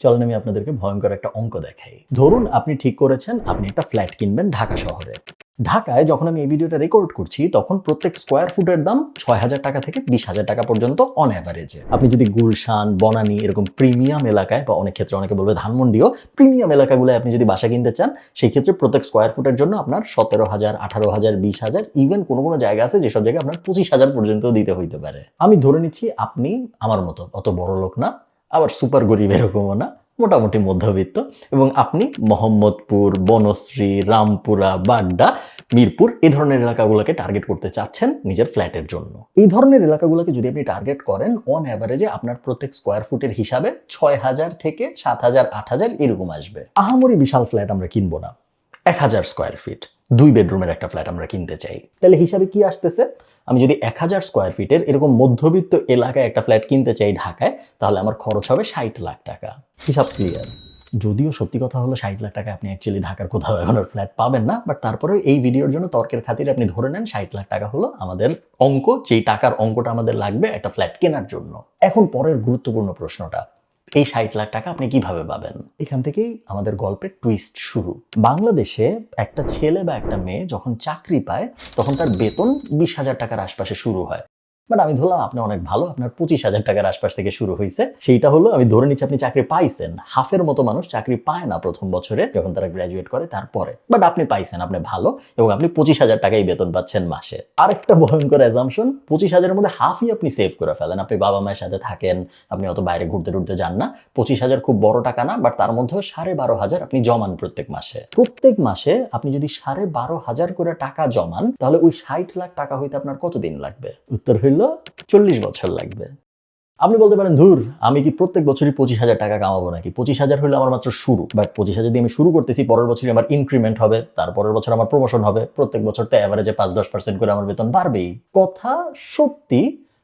চলেন আমি আপনাদেরকে ভয়ঙ্কর একটা অঙ্ক দেখাই। ধরুন আপনি ঠিক করেছেন আপনি একটা ফ্ল্যাট কিনবেন ঢাকা শহরে। ঢাকায় যখন আমি এই ভিডিওটা রেকর্ড করছি তখন প্রত্যেক স্কোয়ার ফুটের দাম ৬,০০০ টাকা থেকে ২০,০০০ টাকা পর্যন্ত অন অ্যাভারেজে। আপনি যদি গুলশান, বনানী এরকম প্রিমিয়াম এলাকায় বা অনেক ক্ষেত্রে অনেকে বলবে ধানমন্ডিও, প্রিমিয়াম এলাকাগুলোয় আপনি যদি বাসা কিনতে চান সেই ক্ষেত্রে প্রত্যেক স্কোয়ার ফুটের জন্য আপনার ১৭,০০০, ১৮,০০০, ২০,০০০, ইভেন কোনো কোনো জায়গা আছে যেসব জায়গায় আপনার ২৫,০০০ পর্যন্ত দিতে হইতে পারে। আমি ধরে নিচ্ছি আপনি আমার মতো অত বড় লোক না, আবার সুপার গরিব এরকমও না, মোটামুটি মধ্যবিত্ত, এবং আপনি মোহাম্মদপুর, বনশ্রী, রামপুরা, বাড্ডা, মিরপুর এই ধরনের এলাকাগুলোকে টার্গেট করতে চাচ্ছেন নিজের ফ্ল্যাটের জন্য। এই ধরনের এলাকাগুলোকে যদি আপনি টার্গেট করেন অন অ্যাভারেজে আপনার প্রত্যেক স্কোয়ার ফুটের হিসাবে ৬,০০০ থেকে ৭,০০০, ৮,০০০ এরকম আসবে। আহামরি বিশাল ফ্ল্যাট আমরা কিনবো না, ১,০০০ স্কোয়ার ফিট ২ বেডরুমের একটা ফ্ল্যাট আমরা কিনতে চাই। তাহলে হিসাবে কি আসতেছে? আমি যদি ১,০০০ স্কোয়ার ফিটের এরকম মধ্যবিত্ত এলাকায় একটা ফ্ল্যাট কিনতে চাই ঢাকায়, তাহলে আমার খরচ হবে ৬০ লাখ টাকা। হিসাব ক্লিয়ার? যদিও সত্যি কথা হলো ৬০ লাখ টাকা আপনি অ্যাকচুয়ালি ঢাকার কোথাও এখন আর ফ্ল্যাট পাবেন না, বাট তারপরেও এই ভিডিওর জন্য তর্কের খাতিরে আপনি ধরে নেন ৬০ লাখ টাকা হলো আমাদের অঙ্ক, যেই টাকার অঙ্কটা আমাদের লাগবে একটা ফ্ল্যাট কেনার জন্য। এখন পরের গুরুত্বপূর্ণ প্রশ্নটা, এই ৬০ লাখ টাকা আপনি কিভাবে পাবেন? এখান থেকেই আমাদের গল্পের টুইস্ট শুরু। বাংলাদেশে একটা ছেলে বা একটা মেয়ে যখন চাকরি পায় তখন তার বেতন ২০,০০০ টাকার আশপাশে শুরু হয়। বাট আমি ধরলাম আপনি অনেক ভালো, আপনার ২৫,০০০ টাকার আশপাশ থেকে শুরু হয়েছে। সেইটা হলো, আমি ধরে নিচ্ছি আপনি চাকরি পাইছেন। হাফের মতো মানুষ চাকরি পায় না প্রথম বছরে যখন তারা গ্র্যাজুয়েট করে তারপরে, বাট আপনি পাইছেন, আপনি ভালো, এবং আপনি ২৫,০০০ টাকাই বেতন পাচ্ছেন মাসে। আরেকটা ভয়ঙ্কর অ্যাজাম্পশন, ২৫,০০০-এর মধ্যে হাফই আপনি সেভ করে ফেলেন, আপনি বাবা মায়ের সাথে থাকেন, আপনি অত বাইরে ঘুরতে টুরতে যান না। ২৫,০০০ খুব বড় টাকা না, বাট তার মধ্যেও ১২,৫০০ আপনি জমান প্রত্যেক মাসে। প্রত্যেক মাসে আপনি যদি ১২,৫০০ করে টাকা জমান, তাহলে ওই ৬০ লাখ টাকা হইতে আপনার কতদিন লাগবে? উত্তর হইল ৪০ বছর লাগবে। আপনি বলতে পারেন, ধুর, আমি কি প্রত্যেক বছরই ২৫,০০০ টাকা কামাবো নাকি? ২৫,০০০ হলে আমার মাত্র শুরু, বাট ২৫,০০০ দিয়ে আমি শুরু করতেছি, পরের বছরই আমার ইনক্রিমেন্ট হবে, তারপরের বছর আমার প্রমোশন হবে, প্রত্যেক বছর তো অ্যাভারেজে ৫-১০% করে আমার বেতন বাড়বেই। কথা সত্যি,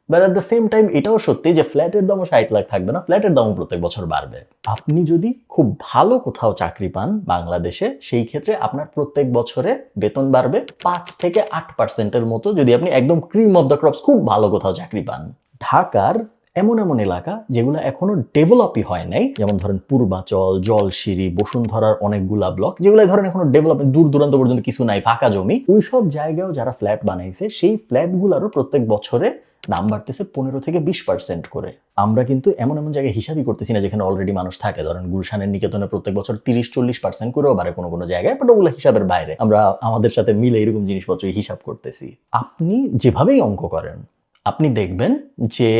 but at the same time এটাও সত্যি যে ফ্ল্যাটের দামও ৬০ লাখ থাকবে না, ফ্ল্যাটের দামও প্রত্যেক বছর বাড়বে। আপনি যদি খুব ভালো কোথাও চাকরি পান বাংলাদেশে, সেই ক্ষেত্রে আপনার প্রত্যেক বছরে বেতন বাড়বে ৫ থেকে ৮%-এর মতো, যদি আপনি একদম ক্রিম অফ দ্য ক্রপস খুব ভালো কোথাও চাকরি পান। ঢাকার এমন এমন এলাকা যেগুলো এখনো ডেভেলপই হয় নাই, যেমন ধরেন পূর্বাচল, জলশিরি, বসুন্ধরার অনেকগুলা ব্লক, যেগুলো ধরেন এখনো ডেভেলপমেন্ট দূর দূরান্ত পর্যন্ত কিছু নাই, ফাঁকা জমি, ওইসব জায়গায়ও যারা ফ্ল্যাট বানাইছে সেই ফ্ল্যাটগুলোরও প্রত্যেক বছরে দাম বাড়তেছে ১৫ থেকে ২০% করে। আমরা কিন্তু এমন এমন জায়গায় হিসাবই করতেছি না যেখানে অলরেডি মানুষ থাকে। ধরেন গুলশানের নিকেতনে প্রত্যেক বছর ৩০-৪০% করেও বাড়ে কোনো কোনো জায়গায়, বাট ওগুলো হিসাবের বাইরে। আমরা আমাদের সাথে মিলে এরকম জিনিসপত্র হিসাব করতেছি। আপনি যেভাবেই অঙ্ক করেন, আপনি দেখবেন যে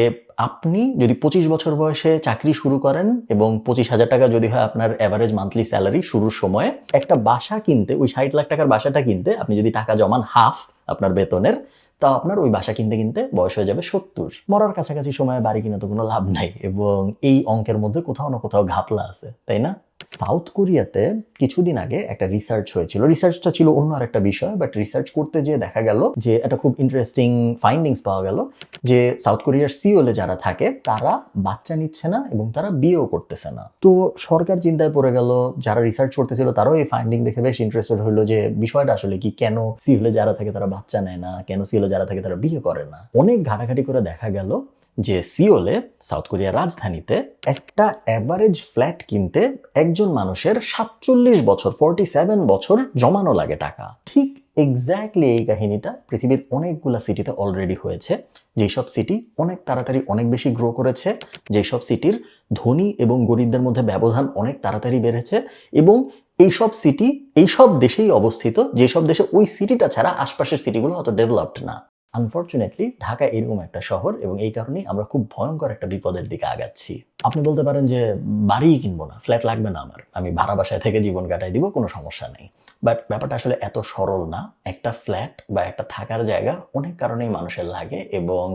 আপনি যদি ২৫ বছর বয়সে চাকরি শুরু করেন এবং ২৫,০০০ টাকা যদি হয় আপনার অ্যাভারেজ মান্থলি স্যালারি শুরুর সময়ে, একটা বাসা কিনতে, ওই ৬০ লাখ টাকার বাসাটা কিনতে আপনি যদি টাকা জমান হাফ আপনার বেতনের, তা আপনার ওই বাসা কিনতে কিনতে বয়স হয়ে যাবে ৭০। মরার কাছাকাছি সময়ে বাড়ি কিনে তো কোনো লাভ নাই, এবং এই অঙ্কের মধ্যে কোথাও না কোথাও ঘাপলা আছে, তাই না? সাউথ কোরিয়াতে কিছুদিন আগে একটা রিসার্চ হয়েছিল, রিসার্চটা ছিল অন্য আরেকটা বিষয়, বাট রিসার্চ করতে যেয়ে দেখা গেল যে একটা খুব ইন্টারেস্টিং ফাইন্ডিংস পাওয়া গেল যে সাউথ কোরিয়ার সিওলে যারা থাকে তারা বাচ্চা নিচ্ছে না এবং তারা বিয়েও করতেছে না। তো সরকার চিন্তায় পড়ে গেল, যারা রিসার্চ করতেছিল তারাও এই ফাইন্ডিং দেখে বেশ ইন্টারেস্টেড হলো যে বিষয়টা আসলে কি, কেন সিওলে যারা থাকে তারা বাচ্চা নেয় না, কেন সিওলে যারা থাকে তারা বিয়ে করে না। অনেক ঘাটাঘাটি করে দেখা গেল যে সিওলে, সাউথ কোরিয়ার রাজধানীতে, একটা অ্যাভারেজ ফ্ল্যাট কিনতে একজন মানুষের ৪৭ বছর 47 বছর জমানো লাগে টাকা। ঠিক এক্স্যাক্টলি এই কাহিনীটা পৃথিবীর অনেকগুলা সিটিতে অলরেডি হয়েছে, যেসব সিটি অনেক তাড়াতাড়ি অনেক বেশি গ্রো করেছে, যেসব সিটির ধনী এবং গরিবদের মধ্যে ব্যবধান অনেক তাড়াতাড়ি বেড়েছে, এবং এইসব সিটি এইসব দেশেই অবস্থিত যেসব দেশে ওই সিটিটা ছাড়া আশপাশের সিটিগুলো অত ডেভেলপড না। আনফর্চুনেটলি ঢাকা এরকম একটা শহর, এবং এই কারণেই আমরা খুব ভয়ঙ্কর একটা বিপদের দিকে আগাচ্ছি। আপনি বলতে পারেন যে বাড়িই কিনবো না, ফ্ল্যাট লাগবে না আমার, আমি ভাড়া বাসায় থেকে জীবন কাটাই দিব, কোনো সমস্যা নেই। বাট ব্যাপারটা আসলে এত সরল না। একটা ফ্ল্যাট বা একটা থাকার জায়গা অনেক কারণেই মানুষের লাগে, এবং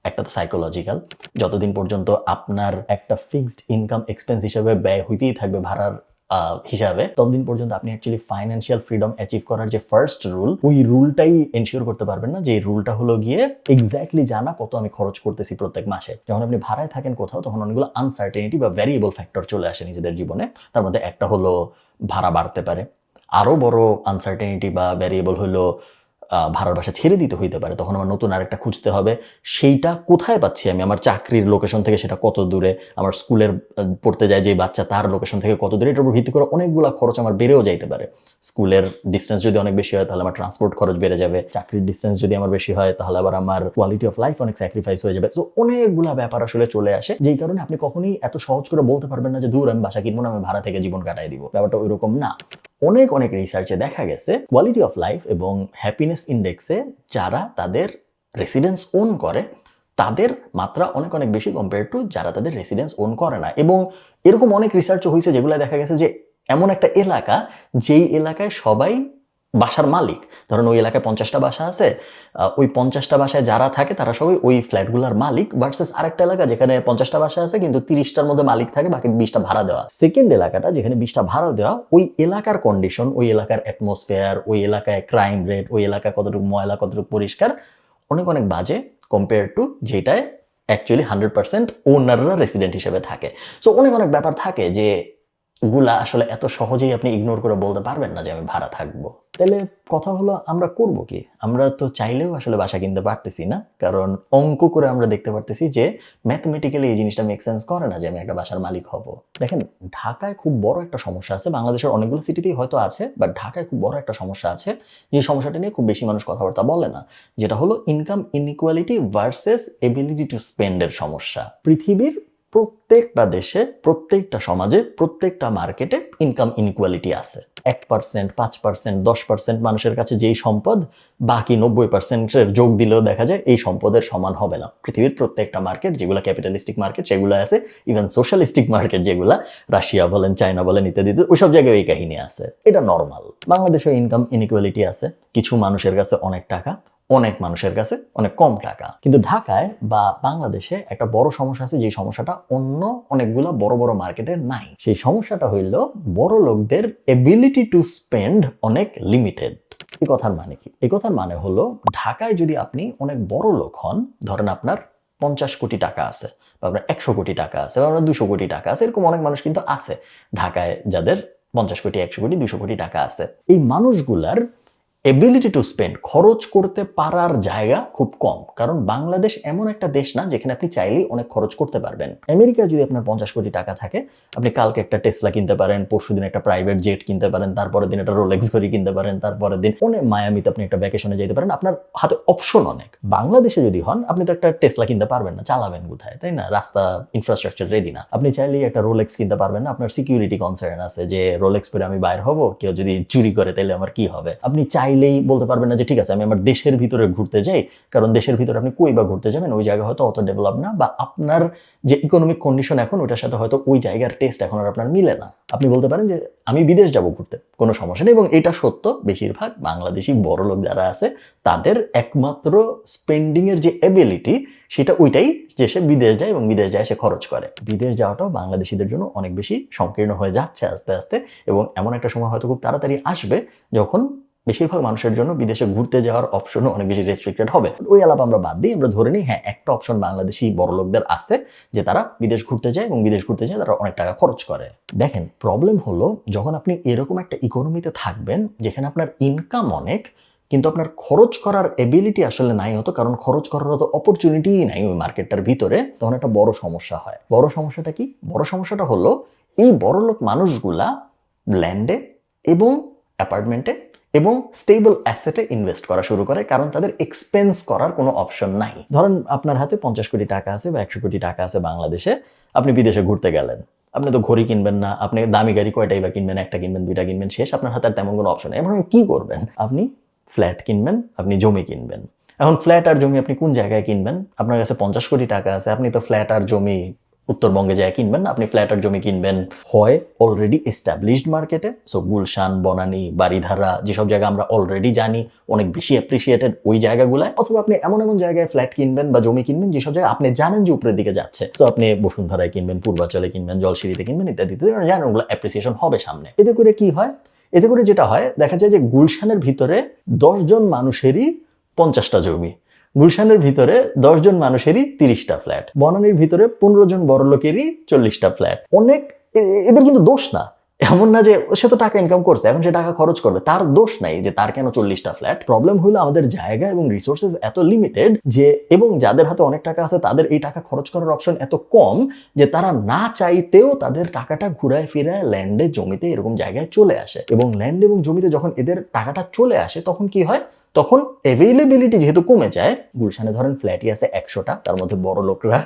একটা তো সাইকোলজিক্যাল, যতদিন পর্যন্ত আপনার একটা ফিক্সড ইনকাম এক্সপেন্স হিসেবে ব্যয় হইতেই থাকবে ভাড়ার হিসাবে, ততদিন পর্যন্ত আপনি অ্যাকচুয়ালি ফাইন্যান্সিয়াল ফ্রিডম অ্যাচিভ করার যে ফার্স্ট রুল, ওই রুলটাই এনশিওর করতে পারবেন না, যে এই রুলটা হলো গিয়ে এক্স্যাক্টলি জানা কত আমি খরচ করতেছি প্রত্যেক মাসে। যখন আপনি ভাড়ায় থাকেন কোথাও, তখন অনেকগুলো আনসার্টেনিটি বা ভ্যারিয়েবল ফ্যাক্টর চলে আসে নিজেদের জীবনে। তার মধ্যে একটা হলো ভাড়া বাড়তে পারে, আরও বড় আনসার্টেনিটি বা ভ্যারিয়েবল হলো ভাড়ার বাসা ছেড়ে দিতে হইতে পারে, তখন আমার নতুন আরেকটা খুঁজতে হবে। সেইটা কোথায় পাচ্ছি আমি? আমার চাকরির লোকেশন থেকে সেটা কত দূরে, আমার স্কুলের পড়তে যায় যে বাচ্চা তার লোকেশন থেকে কত দূরে, এটার উপর ভিত্তি করে অনেকগুলো খরচ আমার বেড়েও যাইতে পারে। স্কুলের ডিস্টেন্স যদি অনেক বেশি হয় তাহলে আমার ট্রান্সপোর্ট খরচ বেড়ে যাবে, চাকরির ডিস্টেন্স যদি আমার বেশি হয় তাহলে আবার আমার কোয়ালিটি অফ লাইফ অনেক স্যাক্রিফাইস হয়ে যাবে। সো অনেকগুলা ব্যাপার আসলে চলে আসে, যেই কারণে আপনি কখনোই এত সহজ করে বলতে পারবেন না যে দূর আমি বাসা কিনবো না, আমি ভাড়া থেকে জীবন কাটাই দিব। ব্যাপারটা ওইরকম না। অনেক অনেক রিসার্চে দেখা গেছে কোয়ালিটি অফ লাইফ এবং হ্যাপিনেস ইন্ডেক্সে যারা তাদের রেসিডেন্স ওন করে তাদের মাত্রা অনেক অনেক বেশি কম্পেয়ার টু যারা তাদের রেসিডেন্স ওন করে না। এবং এরকম অনেক রিসার্চও হয়েছে যেগুলো দেখা গেছে যে এমন একটা এলাকা, যেই এলাকায় সবাই বাসার মালিক, ধরেন ওই এলাকায় 50টা বাসা আছে, ওই 50টা বাসায় যারা থাকে তারা সবাই ওই ফ্ল্যাটগুলোর মালিক, ভার্সেস আরেকটা এলাকা যেখানে 50টা বাসা আছে কিন্তু 30টার মধ্যে মালিক থাকে, বাকি 20টা ভাড়া দেওয়া। সেকেন্ড এলাকাটা যেখানে 20টা ভাড়া দেওয়া, ওই এলাকার কন্ডিশন, ওই এলাকার অ্যাটমসফেয়ার, ওই এলাকায় ক্রাইম রেট, ওই এলাকা কতটুকু ময়লা কতটুকু পরিষ্কার, অনেক অনেক বাজে কম্পেয়ার টু যেটায় অ্যাকচুয়ালি 100% ওনাররা রেসিডেন্ট হিসেবে থাকে। সো অনেক অনেক ব্যাপার থাকে যে গুলা আসলে এত সহজেই আপনি ইগনোর করে বলতে পারবেন না যে আমি ভাড়া থাকবো। তাহলে কথা হলো আমরা করব কি? আমরা তো চাইলেও আসলে বাসা কিনতে পারতেছি না, কারণ অঙ্ক করে আমরা দেখতে পারতেছি যে ম্যাথমেটিক্যালি এই জিনিসটা মেক সেন্স করে না যে আমি একটা বাসার মালিক হব। দেখেন, ঢাকায় খুব বড় একটা সমস্যা আছে, বাংলাদেশের অনেকগুলো সিটিতেই হয়তো আছে, বাট ঢাকায় খুব বড় একটা সমস্যা আছে, যে সমস্যাটা নিয়ে খুব বেশি মানুষ কথাবার্তা বলে না, যেটা হলো income inequality versus ability to স্পেন্ডের সমস্যা। পৃথিবীর প্রত্যেকটা দেশে, প্রত্যেকটা সমাজে, প্রত্যেকটা মার্কেটে ইনকাম ইনইকুয়ালিটি আছে। 1%, 5%, 10% মানুষের কাছে যেই সম্পদ, বাকি 90%-এর যোগ দিলেও দেখা যায় এই সম্পদের সমান হবে না। পৃথিবীর প্রত্যেকটা মার্কেট, যেগুলো ক্যাপিটালিস্টিক মার্কেট সেগুলো আছে, ইভেন সোশ্যালিস্টিক মার্কেট যেগুলা রাশিয়া বলেন, চায়না বলেন ইত্যাদি, ওইসব জায়গায় এই কাহিনী আছে। এটা নর্মাল। বাংলাদেশেও ইনকাম ইনইকুয়ালিটি আছে, কিছু মানুষের কাছে অনেক টাকা, অনেক মানুষের কাছে অনেক কম টাকা। কিন্তু ঢাকায় বা বাংলাদেশে একটা বড় সমস্যা আছে, যে সমস্যাটা অন্য অনেকগুলো বড় বড় মার্কেটে নাই। সেই সমস্যাটা হইল বড় লোকদের এবিলিটি টু স্পেন্ড অনেক লিমিটেড। এই কথার মানে কি? এই কথার মানে হলো, ঢাকায় যদি আপনি অনেক বড় লোক হন, ধরেন আপনার 50 কোটি টাকা আছে, বা আপনার 100 কোটি টাকা আছে, বা আপনার 200 কোটি টাকা আছে, এরকম অনেক মানুষ কিন্তু আছে ঢাকায় যাদের 50 কোটি, 100 কোটি, 200 কোটি টাকা আছে। এই মানুষগুলার এবিলিটি টু স্পেন্ড, খরচ করতে পারার জায়গা খুব কম, কারণ বাংলাদেশ এমন একটা দেশ না যেখানে আপনি চাইলেই অনেক খরচ করতে পারবেন। আমেরিকায় যদি আপনার 50 কোটি টাকা থাকে, আপনি কালকে একটা টেসলা কিনতে পারেন, পরশুদিন একটা প্রাইভেট জেট কিনতে পারেন, তারপরের দিন একটা রোলেক্স ঘড়ি কিনতে পারেন, তারপরের দিন অনেক মায়ামিতে আপনি একটা ভ্যাকেশনে যেতে পারেন, আপনার হাতে অপশন অনেক। বাংলাদেশে যদি হন, আপনি তো একটা টেসলা কিনতে পারবেন না, চালাবেন কোথায়, তাই না? রাস্তা ইনফ্রাস্ট্রাকচার রেডি না। আপনি চাইলেই একটা রোলেক্স কিনতে পারবেন না, আপনার সিকিউরিটি কনসার্ন আছে যে রোলেক্স পরে আমি বাইর হব, কেউ যদি চুরি করে তাহলে আমার কি হবে। আপনি চাইলেই বলতে পারবেন না যে ঠিক আছে আমি আমার দেশের ভিতরে ঘুরতে যাই, কারণ দেশের ভিতরে আপনি কই বা ঘুরতে যাবেন, ওই জায়গা হয়তো অত ডেভেলপ না, বা আপনার যে ইকোনমিক কন্ডিশন এখন, ওটার সাথে হয়তো ওই জায়গার টেস্ট এখন আর আপনার মিলে না। আপনি বলতে পারেন যে আমি বিদেশ যাব ঘুরতে, কোনো সমস্যা নেই। এবং এটা সত্য, বেশিরভাগ বাংলাদেশি বড় লোক যারা আছে তাদের একমাত্র স্পেন্ডিং এর যে এবিলিটি, সেটা ওইটাই যে সে বিদেশ যায়, এবং বিদেশ যায় সে খরচ করে। বিদেশ যাওয়াটাও বাংলাদেশিদের জন্য অনেক বেশি সংকীর্ণ হয়ে যাচ্ছে আস্তে আস্তে, এবং এমন একটা সময় হয়তো খুব তাড়াতাড়ি আসবে যখন বেশিরভাগ মানুষের জন্য বিদেশে ঘুরতে যাওয়ার অপশনও অনেক বেশি রেস্ট্রিক্টেড হবে। ওই আলাপ আমরা বাদ দিই, আমরা ধরে নিই হ্যাঁ, একটা অপশন বাংলাদেশি বড় লোকদের আছে, যে তারা বিদেশ ঘুরতে যায়, এবং বিদেশ ঘুরতে যায় তারা অনেক টাকা খরচ করে। দেখেন, প্রবলেম হলো যখন আপনি এরকম একটা ইকোনমিতে থাকবেন যেখানে আপনার ইনকাম অনেক, কিন্তু আপনার খরচ করার এবিলিটি আসলে নাই হতো, কারণ খরচ করার তো অপরচুনিটিই নাই ওই মার্কেটটার ভিতরে, তখন একটা বড় সমস্যা হয়। বড় সমস্যাটা কি? বড় সমস্যাটা হলো এই বড়লোক মানুষগুলা ল্যান্ডে এবং অ্যাপার্টমেন্টে এবং স্টেবল অ্যাসেটে ইনভেস্ট করা শুরু করে, কারণ তাদের এক্সপেন্স করার কোনো অপশন নাই। ধরেন আপনার হাতে 50 কোটি টাকা আছে বা 100 কোটি টাকা আছে বাংলাদেশে, আপনি বিদেশে ঘুরতে গেলেন, আপনি তো ঘড়ি কিনবেন না, আপনি দামি গাড়ি কয়টাই বা কিনবেন, একটা কিনবেন, দুইটা কিনবেন, শেষ। আপনার হাতে আর তেমন কোনো অপশন নেই। এখন কি করবেন? আপনি ফ্ল্যাট কিনবেন, আপনি জমি কিনবেন। এখন ফ্ল্যাট আর জমি আপনি কোন জায়গায় কিনবেন? আপনার কাছে 50 কোটি টাকা আছে, আপনি তো ফ্ল্যাট আর জমি উত্তরবঙ্গে যায় কিনবেন না, আপনি ফ্ল্যাট আর জমি কিনবেন হয় অলরেডি এস্টাবলিশড মার্কেটে, সো গুলশান, বনানী, বারিধারা, যেসব জায়গা আমরা অলরেডি জানি অনেক বেশি অ্যাপ্রিসিয়েটেড, ওই জায়গাগুলায়। অথবা আপনি এমন এমন জায়গায় ফ্ল্যাট কিনবেন বা জমি কিনবেন যেসব জায়গায় আপনি জানেন যে উপরের দিকে যাচ্ছে, তো আপনি বসুন্ধরায় কিনবেন, পূর্বাচলে কিনবেন, জলশিরিতে কিনবেন, ইত্যাদি জানেন ওগুলো অ্যাপ্রিসিয়েশন হবে সামনে। এতে করে কি হয়? এতে করে যেটা হয়, দেখা যায় যে গুলশানের ভিতরে 10 জন মানুষেরই 50টা জমি, গুলশানের ভিতরে 10 জন মানুষেরই 30টা ফ্ল্যাট, বনানীর ভিতরে 15 জন বড় লোকেরই 40টা ফ্ল্যাট। অনেক, এদের কিন্তু দোষ না, এমন না যে সে তো টাকা ইনকাম করছে, এখন সে টাকা খরচ করবে, তার দোষ নাই যে তার কেন 40টা ফ্ল্যাট। প্রবলেম হলো আমাদের জায়গা এবং রিসোর্সেস এত লিমিটেড যে, এবং যাদের হাতে অনেক টাকা আছে তাদের এই টাকা খরচ করার অপশন এত কম যে তারা না চাইতেও তাদের টাকাটা ঘুরায় ফিরায় ল্যান্ডে, জমিতে, এরকম জায়গায় চলে আসে। এবং ল্যান্ড এবং জমিতে যখন এদের টাকাটা চলে আসে তখন কি হয়, তখন অ্যাভেইলেবিলিটি যেহেতু কমে যায়, গুলশানে ধরেন ফ্ল্যাটই আছে 100টা, তার মধ্যে বড় লোকরা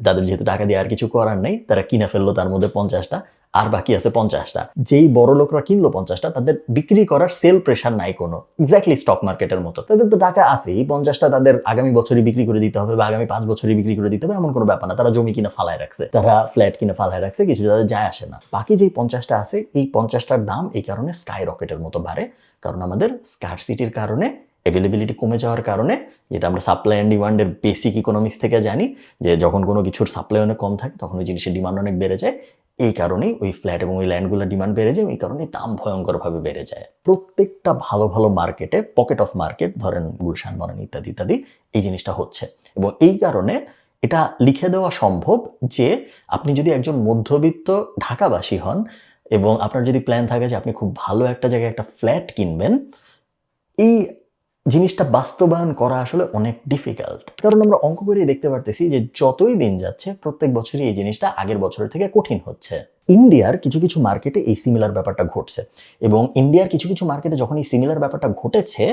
যাদের যেহেতু টাকা দিয়ে আর কিছু করার নেই তারা কিনে ফেললো তার মধ্যে 50টা, আর বাকি আছে 50টা। যেই বড় লোকরা কিনলো 50টা, তাদের বিক্রি করার সেল প্রেশার নাই কোনো, এক্স্যাক্টলি স্টক মার্কেটের মতো। তাদের তো টাকা আছে, এই 50টা তাদের আগামী বছরই বিক্রি করে দিতে হবে বা আগামী 5 বছরই বিক্রি করে দিতে হবে এমন কোনো ব্যাপার না। তারা জমি কিনে ফালায় রাখছে, তারা ফ্ল্যাট কিনে ফালায় রাখছে, কিছু তাদের যায় আসে না। বাকি যেই 50টা আছে, এই 50টার দাম এই কারণে স্কাই রকেটের মতো বাড়ে, কারণ আমাদের স্কারসিটির কারণে, অ্যাভেলেবিলিটি কমে যাওয়ার কারণে, যেটা আমরা সাপ্লাই অ্যান্ড ডিমান্ডের বেসিক ইকোনমিক্স থেকে জানি, যে যখন কোনো কিছুর সাপ্লাই অনেক কম থাকে তখন ওই জিনিসের ডিমান্ড অনেক বেড়ে যায়। এই কারণেই ওই ফ্ল্যাট এবং ওই ল্যান্ডগুলোর ডিমান্ড বেড়ে যায়, এই কারণে দাম ভয়ঙ্করভাবে বেড়ে যায়। প্রত্যেকটা ভালো ভালো মার্কেটে, পকেট অফ মার্কেট ধরেন গুলশান, মরান ইত্যাদি ইত্যাদি, এই জিনিসটা হচ্ছে। এবং এই কারণে এটা লিখে দেওয়া সম্ভব যে আপনি যদি একজন মধ্যবিত্ত ঢাকাবাসী হন এবং আপনার যদি প্ল্যান থাকে যে আপনি খুব ভালো একটা জায়গায় একটা ফ্ল্যাট কিনবেন, এই জিনিসটা বাস্তবায়ন করা আসলে অনেক ডিফিকাল্ট। কারণ আমরা অঙ্ক করে দেখতে পারতেছি যে যতই দিন যাচ্ছে প্রত্যেক বছরই এই জিনিসটা আগের বছরের থেকে কঠিন হচ্ছে। ইন্ডিয়ার কিছু কিছু মার্কেটে এই সিমিলার ব্যাপারটা ঘটছে, এবং ইন্ডিয়ার কিছু কিছু মার্কেটে যখন এই সিমিলার ব্যাপারটা ঘটেছে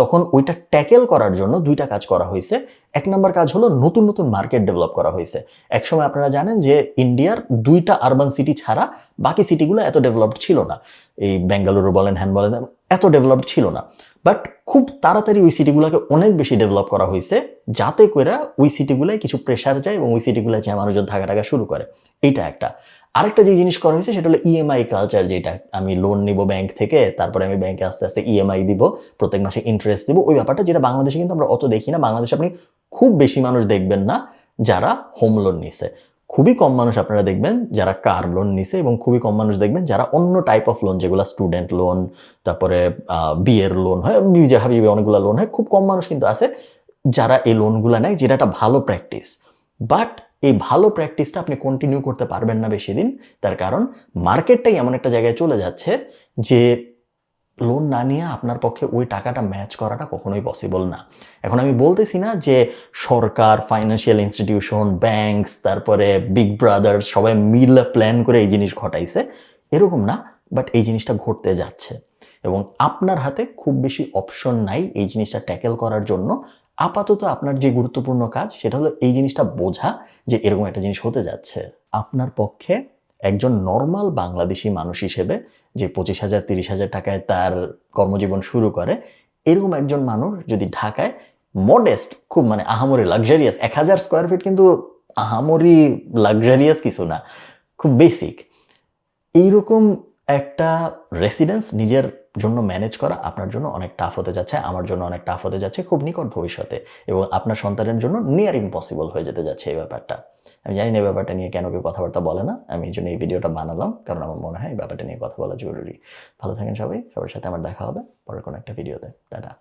তখন ওইটা ট্যাকেল করার জন্য দুইটা কাজ করা হয়েছে। এক নম্বর কাজ হলো নতুন নতুন মার্কেট ডেভেলপ করা হয়েছে। একসময় আপনারা জানেন যে ইন্ডিয়ার 2টা আরবান সিটি ছাড়া বাকি সিটিগুলো এত ডেভেলপড ছিল না। এই বেঙ্গালুরু বলেন, হ্যান বলেন, এত ডেভেলপড ছিল না। বাট খুব তাড়াতাড়ি ওই সিটিগুলোকে অনেক বেশি ডেভেলপ করা হয়েছে, যাতে করে ওই সিটিগুলোয় কিছু প্রেশার যায় এবং ওই সিটিগুলোয় যায় মানুষজন থাকা শুরু করে। এইটা একটা। আরেকটা যে জিনিস করা হয়েছে সেটা হলো ইএমআই কালচার, যেটা আমি লোন নিব ব্যাংক থেকে, তারপরে আমি ব্যাংকে আস্তে আস্তে ইএমআই দিব, প্রত্যেক মাসে ইন্টারেস্ট দিব, ওই ব্যাপারটা যেটা বাংলাদেশে কিন্তু আমরা অত দেখি না। বাংলাদেশে আপনি খুব বেশি মানুষ দেখবেন না যারা হোম লোন নিছে, খুবই কম মানুষ আপনারা দেখবেন যারা কার লোন নিছে, এবং খুবই কম মানুষ দেখবেন যারা অন্য টাইপ অফ লোন, যেগুলো স্টুডেন্ট লোন, তারপরে বিয়ের লোন হয়, হাবিবে অনেকগুলো লোন হয়, খুব কম মানুষ কিন্তু আছে যারা এই লোনগুলো নেয়, যেটা একটা ভালো প্র্যাকটিস। বাট এই ভালো প্র্যাকটিসটা আপনি কন্টিনিউ করতে পারবেন না বেশি দিন, তার কারণ মার্কেটটাই এমন একটা জায়গায় চলে যাচ্ছে যে লোন না নিয়ে আপনার পক্ষে ওই টাকাটা ম্যাচ করাটা কখনোই পসিবল না। এখন আমি বলতেছি না যে সরকার, ফাইন্যান্সিয়াল ইনস্টিটিউশন, ব্যাংকস, তারপরে বিগ ব্রাদার্স সবাই মিলে প্ল্যান করে এই জিনিস ঘটাইছে, এরকম না। বাট এই জিনিসটা ঘটতে যাচ্ছে এবং আপনার হাতে খুব বেশি অপশন নাই এই জিনিসটা ট্যাকেল করার জন্য। আপাতত আপনার যে গুরুত্বপূর্ণ কাজ সেটা হলো এই জিনিসটা বোঝা যে এরকম একটা জিনিস হতে যাচ্ছে। আপনার পক্ষে একজন নর্মাল বাংলাদেশি মানুষ হিসেবে, যে 25,000 30,000 টাকায় তার কর্মজীবন শুরু করে, এরকম একজন মানুষ যদি ঢাকায় মডেস্ট, খুব মানে আহামরি লাক্সারিয়াস, 1000 স্কোয়ার ফিট কিন্তু আহামরি লাক্সারিয়াস কিছু না, খুব বেসিক, এইরকম একটা রেসিডেন্স নিজের জন্য ম্যানেজ করা আপনার জন্য অনেক টাফ হতে যাচ্ছে, আমার জন্য অনেক টাফ হতে যাচ্ছে খুব নিকট ভবিষ্যতে, এবং আপনার সন্তানের জন্য নিয়ার ইম্পসিবল হয়ে যেতে যাচ্ছে এই ব্যাপারটা। আমি জানি না এই ব্যাপারটা নিয়ে কেন কেউ কথাবার্তা বলে না, আমি এই জন্য এই ভিডিওটা বানালাম, কারণ আমার মনে হয় এই ব্যাপারটা নিয়ে কথা বলা জরুরি। ভালো থাকেন সবাই, সবার সাথে আমার দেখা হবে পরের কোনো একটা ভিডিওতে। টাটা।